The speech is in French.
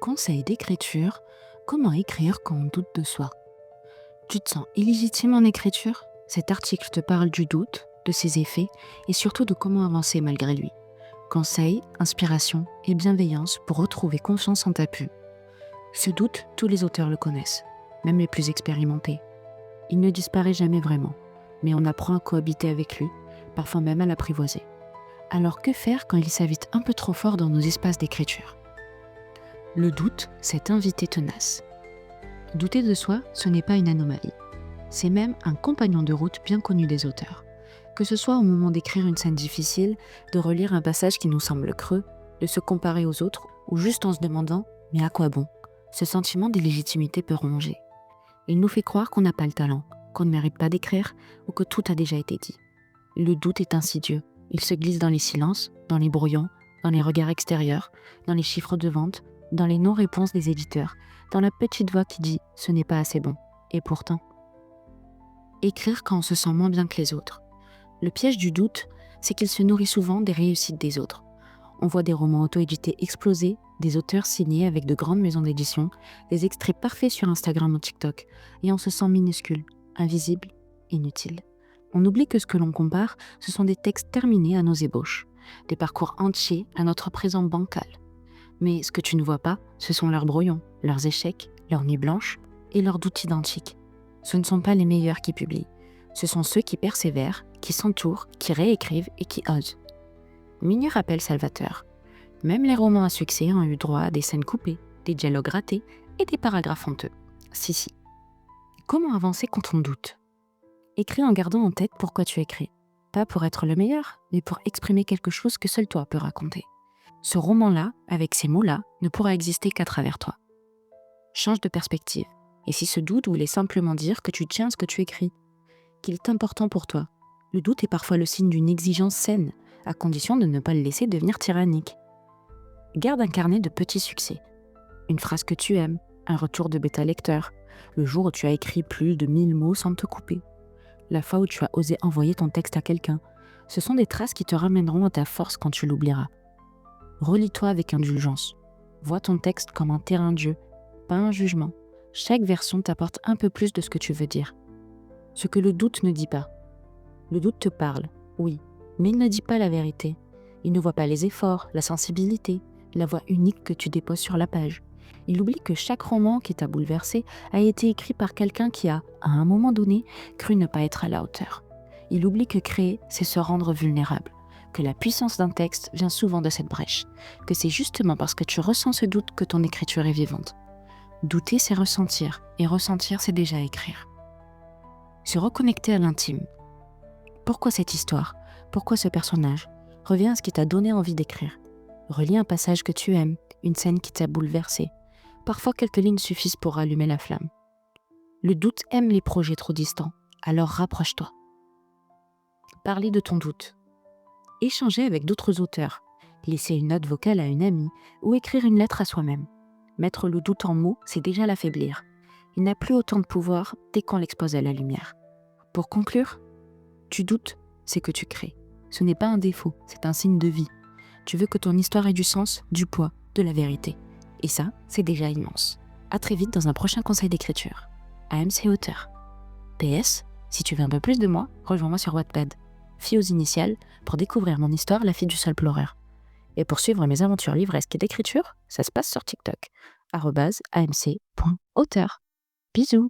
Conseil d'écriture, comment écrire quand on doute de soi. Tu te sens illégitime en écriture? Cet article te parle du doute, de ses effets et surtout de comment avancer malgré lui. Conseils, inspiration et bienveillance pour retrouver confiance en ta plume. Ce doute, tous les auteurs le connaissent, même les plus expérimentés. Il ne disparaît jamais vraiment, mais on apprend à cohabiter avec lui, parfois même à l'apprivoiser. Alors que faire quand il s'invite un peu trop fort dans nos espaces d'écriture? Le doute, cet invité tenace. Douter de soi, ce n'est pas une anomalie. C'est même un compagnon de route bien connu des auteurs. Que ce soit au moment d'écrire une scène difficile, de relire un passage qui nous semble creux, de se comparer aux autres, ou juste en se demandant « mais à quoi bon ?» Ce sentiment d'illégitimité peut ronger. Il nous fait croire qu'on n'a pas le talent, qu'on ne mérite pas d'écrire, ou que tout a déjà été dit. Le doute est insidieux. Il se glisse dans les silences, dans les brouillons, dans les regards extérieurs, dans les chiffres de vente, dans les non-réponses des éditeurs, dans la petite voix qui dit « ce n'est pas assez bon ». Et pourtant, écrire quand on se sent moins bien que les autres. Le piège du doute, c'est qu'il se nourrit souvent des réussites des autres. On voit des romans auto-édités exploser, des auteurs signés avec de grandes maisons d'édition, des extraits parfaits sur Instagram ou TikTok, et on se sent minuscule, invisible, inutile. On oublie que ce que l'on compare, ce sont des textes terminés à nos ébauches, des parcours entiers à notre présent bancal. Mais ce que tu ne vois pas, ce sont leurs brouillons, leurs échecs, leurs nuits blanches et leurs doutes identiques. Ce ne sont pas les meilleurs qui publient. Ce sont ceux qui persévèrent, qui s'entourent, qui réécrivent et qui osent. Mini rappel salvateur. Même les romans à succès ont eu droit à des scènes coupées, des dialogues ratés et des paragraphes honteux. Si. Comment avancer quand on doute? Écris en gardant en tête pourquoi tu écris. Pas pour être le meilleur, mais pour exprimer quelque chose que seul toi peux raconter. Ce roman-là, avec ces mots-là, ne pourra exister qu'à travers toi. Change de perspective. Et si ce doute voulait simplement dire que tu tiens à ce que tu écris, qu'il est important pour toi, le doute est parfois le signe d'une exigence saine, à condition de ne pas le laisser devenir tyrannique. Garde un carnet de petits succès. Une phrase que tu aimes, un retour de bêta-lecteur, le jour où tu as écrit plus de 1000 mots sans te couper, la fois où tu as osé envoyer ton texte à quelqu'un. Ce sont des traces qui te ramèneront à ta force quand tu l'oublieras. Relis-toi avec indulgence. Vois ton texte comme un terrain de jeu, pas un jugement. Chaque version t'apporte un peu plus de ce que tu veux dire. Ce que le doute ne dit pas. Le doute te parle, oui, mais il ne dit pas la vérité. Il ne voit pas les efforts, la sensibilité, la voix unique que tu déposes sur la page. Il oublie que chaque roman qui t'a bouleversé a été écrit par quelqu'un qui a, à un moment donné, cru ne pas être à la hauteur. Il oublie que créer, c'est se rendre vulnérable, que la puissance d'un texte vient souvent de cette brèche, que c'est justement parce que tu ressens ce doute que ton écriture est vivante. Douter, c'est ressentir, et ressentir, c'est déjà écrire. Se reconnecter à l'intime. Pourquoi cette histoire? Pourquoi ce personnage? Reviens à ce qui t'a donné envie d'écrire. Relis un passage que tu aimes, une scène qui t'a bouleversé. Parfois, quelques lignes suffisent pour rallumer la flamme. Le doute aime les projets trop distants, alors rapproche-toi. Parlez de ton doute. Échanger avec d'autres auteurs, laisser une note vocale à une amie ou écrire une lettre à soi-même. Mettre le doute en mots, c'est déjà l'affaiblir. Il n'a plus autant de pouvoir dès qu'on l'expose à la lumière. Pour conclure, tu doutes, c'est que tu crées. Ce n'est pas un défaut, c'est un signe de vie. Tu veux que ton histoire ait du sens, du poids, de la vérité. Et ça, c'est déjà immense. À très vite dans un prochain conseil d'écriture. AMC Auteur. PS, si tu veux un peu plus de moi, rejoins-moi sur Wattpad. Fille aux initiales, pour découvrir mon histoire, la fille du sol pleureur. Et pour suivre mes aventures livresques et d'écriture, ça se passe sur TikTok, @amc.auteur. Bisous.